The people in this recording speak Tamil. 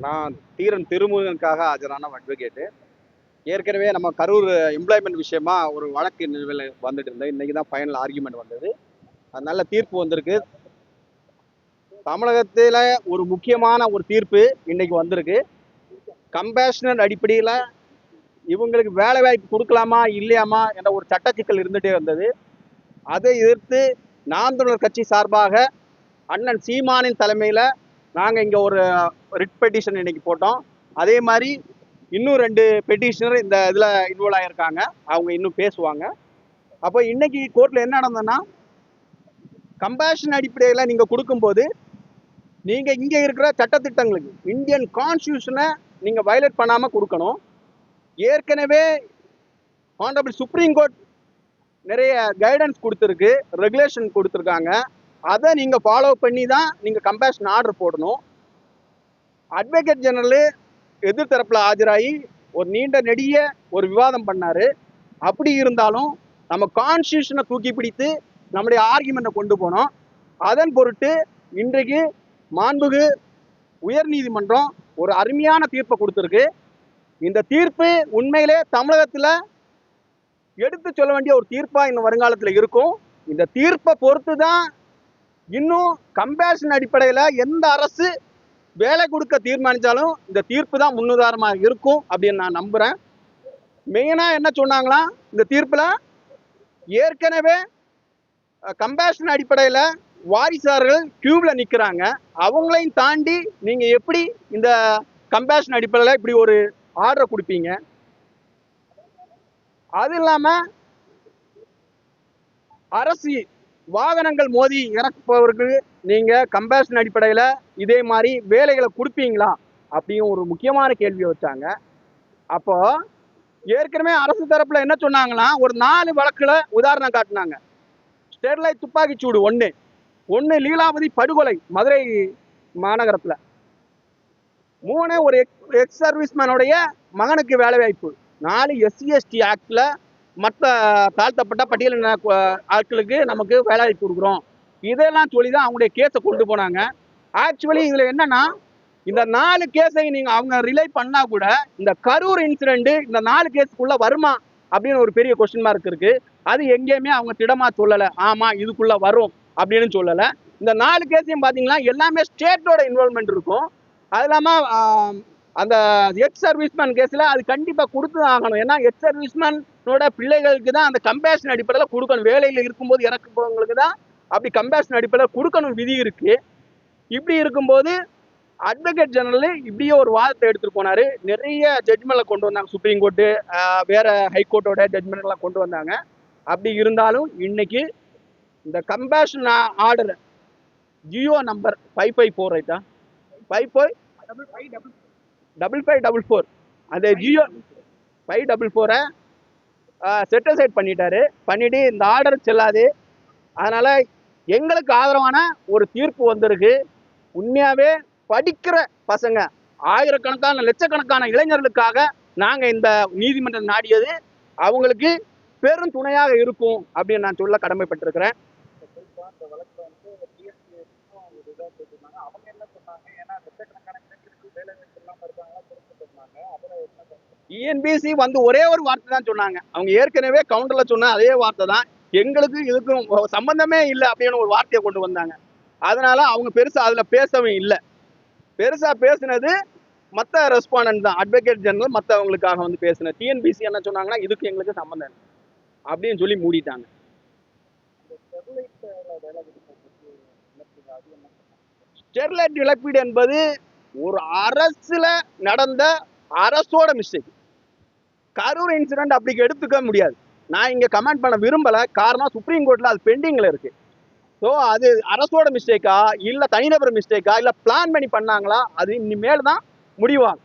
நான் தீரன் திருமுருகனுக்காக ஆஜரான அட்வொகேட்டு. ஏற்கனவே நம்ம கரூர் எம்ப்ளாய்மெண்ட் விஷயமா ஒரு வழக்கு நிலுவையில் வந்துட்டு இருந்தேன். இன்னைக்கு தான் ஃபைனல் ஆர்கியூமெண்ட் வந்தது. அது நல்ல தீர்ப்பு வந்திருக்கு. தமிழகத்தில் ஒரு முக்கியமான ஒரு தீர்ப்பு இன்னைக்கு வந்திருக்கு. கம்பேஷனல் அடிப்படையில் இவங்களுக்கு வேலை வாய்ப்பு கொடுக்கலாமா இல்லையாமா என்ற ஒரு சட்ட சிக்கல் இருந்துகிட்டே வந்தது. அதை எதிர்த்து நாம் தமிழர் கட்சி சார்பாக அண்ணன் சீமானின் தலைமையில் நாங்கள் இங்கே ஒரு ரிட் பெட்டிஷன் இன்னைக்கு போட்டோம். அதே மாதிரி இன்னும் 2 பெட்டிஷனர் இந்த இதில் இன்வால்வ் ஆகியிருக்காங்க. அவங்க இன்னும் பேசுவாங்க. அப்போ இன்னைக்கு கோர்ட்டில் என்ன நடந்ததுன்னா, கம்பேஷன் அடிப்படையில் நீங்கள் கொடுக்கும்போது நீங்கள் இங்கே இருக்கிற சட்டத்திட்டங்களுக்கு இந்தியன் கான்ஸ்டியூஷனை நீங்கள் வயலேட் பண்ணாமல் கொடுக்கணும். ஏற்கனவே ஆனரபிள் சுப்ரீம் கோர்ட் நிறைய கைடன்ஸ் கொடுத்துருக்கு, ரெகுலேஷன் கொடுத்துருக்காங்க. அதை நீங்கள் ஃபாலோ பண்ணி தான் நீங்கள் கம்பேஷன் ஆர்டர் போடணும். அட்வொகேட் ஜெனரல் எதிர்த்தரப்பில் ஆஜராகி ஒரு நீண்ட நெடிய ஒரு விவாதம் பண்ணார். அப்படி இருந்தாலும் நம்ம கான்ஸ்டியூஷனை தூக்கி பிடித்து நம்முடைய ஆர்கியூமெண்ட்டை கொண்டு போனோம். அதன் பொருட்டு இன்றைக்கு மாண்புகு உயர் நீதிமன்றம் ஒரு அருமையான தீர்ப்பை கொடுத்துருக்கு. இந்த தீர்ப்பு உண்மையிலே தமிழகத்தில் எடுத்து சொல்ல வேண்டிய ஒரு தீர்ப்பாக இன்னும் வருங்காலத்தில் இருக்கும். இந்த தீர்ப்பை பொறுத்து தான் இன்னும் கம்பேஷன் அடிப்படையில் எந்த அரசு வேலை கொடுக்க தீர்மானித்தாலும் இந்த தீர்ப்பு தான் முன்னுதாரணமாக இருக்கும் அப்படின்னு நான் நம்புகிறேன். மெயினாக என்ன சொன்னாங்களா, இந்த தீர்ப்பில் ஏற்கனவே கம்பேஷன் அடிப்படையில் வாரிசார்கள் கியூவில் நிற்கிறாங்க. அவங்களையும் தாண்டி நீங்கள் எப்படி இந்த கம்பேஷன் அடிப்படையில் இப்படி ஒரு ஆர்டரை கொடுப்பீங்க? அது இல்லாமல் அரசு வாகனங்கள் மோதி இறக்குபவர்கள் நீங்கள் கம்பேஷன் அடிப்படையில் இதே மாதிரி வேலைகளை கொடுப்பீங்களா அப்படின்னு ஒரு முக்கியமான கேள்வியை வச்சாங்க. அப்போ ஏற்கனவே அரசு தரப்புல என்ன சொன்னாங்கன்னா, ஒரு 4 வழக்குல உதாரணம் காட்டினாங்க. ஸ்டெர்லைட் துப்பாக்கிச்சூடு ஒன்று லீலாவதி படுகொலை மதுரை மாநகரத்தில், 3 ஒரு எக்ஸ் சர்வீஸ்மேனுடைய மகனுக்கு வேலை வாய்ப்பு, 4 SC/ST ஆக்டில் மற்ற தாழ்த்தப்பட்ட பட்டியலின ஆட்களுக்கு நமக்கு வேலை வாய்ப்பு கொடுக்குறோம். இதெல்லாம் சொல்லி தான் அவங்களுடைய கேஸை கொண்டு போனாங்க. ஆக்சுவலி இதில் என்னன்னா, இந்த 4 கேஸை நீங்கள் அவங்க ரிலை பண்ணால் கூட இந்த கரூர் இன்சிடென்ட் இந்த 4 கேஸுக்குள்ளே வருமா அப்படின்னு ஒரு பெரிய கொஸ்டின் மார்க் இருக்கு. அது எங்கேயுமே அவங்க திடமாக சொல்லலை, ஆமாம் இதுக்குள்ளே வரும் அப்படின்னு சொல்லலை. இந்த 4 கேஸையும் பார்த்தீங்கன்னா எல்லாமே ஸ்டேட்டோட இன்வால்மெண்ட் இருக்கும். அது இல்லாமல் அந்த எக்ஸ் சர்வீஸ்மேன் கேஸில் அது கண்டிப்பாக கொடுத்து ஆகணும். ஏன்னா எக்ஸ் சர்வீஸ்மேனோட பிள்ளைகளுக்கு தான் அந்த கம்பேஷன் அடிப்படையில் கொடுக்கணும். வேலையில் இருக்கும்போது இறக்குபவங்களுக்கு தான் அப்படி கம்பேஷன் அடிப்படையில் கொடுக்கணும் விதி இருக்குது. இப்படி இருக்கும்போது அட்வொகேட் ஜெனரல் இப்படியே ஒரு வாதத்தை எடுத்துகிட்டு போனார். நிறைய ஜட்மெண்ட்ல கொண்டு வந்தாங்க. சுப்ரீம் கோர்ட்டு, வேற ஹைகோர்ட்டோட ஜட்மெண்ட்லாம் கொண்டு வந்தாங்க. அப்படி இருந்தாலும் இன்னைக்கு இந்த கம்பேஷன் ஆர்டர் ஜியோ நம்பர் 554 ரைட்டா 555544 அந்த ஜியோ 544 செட்டில்சைட் பண்ணிட்டு இந்த ஆர்டர் செல்லாது. அதனால எங்களுக்கு ஆதரவான ஒரு தீர்ப்பு வந்திருக்கு. உண்மையாவே படிக்கிற பசங்க, ஆயிரக்கணக்கான லட்சக்கணக்கான இளைஞர்களுக்காக நாங்கள் இந்த நீதிமன்றம் நாடியது அவங்களுக்கு பெரும் துணையாக இருக்கும் அப்படின்னு நான் சொல்ல கடமைப்பட்டிருக்கிறேன். டிஎன்பிசி வந்து ஒரே ஒரு வார்த்தை தான் சொன்னாங்க. அவங்க ஏற்கனவே கவுண்டர்ல சொன்ன அதே வார்த்தை தான், எங்களுக்கு இதுக்கும் சம்பந்தமே இல்லை அப்படின்னு ஒரு வார்த்தையை கொண்டு வந்தாங்க. அதனால அவங்க பெருசா அதுல பேசவும் இல்லை. பெருசா பேசினது மற்ற ரெஸ்பாண்டன்ட் தான், அட்வொகேட் ஜெனரல் மற்றவங்களுக்காக வந்து பேசினது. டிஎன்பிசி என்ன சொன்னாங்கன்னா, இதுக்கு எங்களுக்கு சம்பந்தம் இல்லை அப்படின்னு சொல்லி மூடிட்டாங்க. ஸ்டெர்லைட் இழப்பீடு என்பது ஒரு அரசுல நடந்த அரசோட மிஸ்டேக். கரூர் இன்சிடென்ட் அப்படி எடுத்துக்க முடியாது. நான் இங்க கமெண்ட் பண்ண விரும்பல. காரணம் சுப்ரீம் கோர்ட்ல அது பெண்டிங்ல இருக்கு. ஸோ அது அரசோட மிஸ்டேக்கா இல்லை தனிநபர் மிஸ்டேக்கா இல்லை பிளான் பண்ணி பண்ணாங்களா, அது இனிமேல் தான் முடிவாகும்.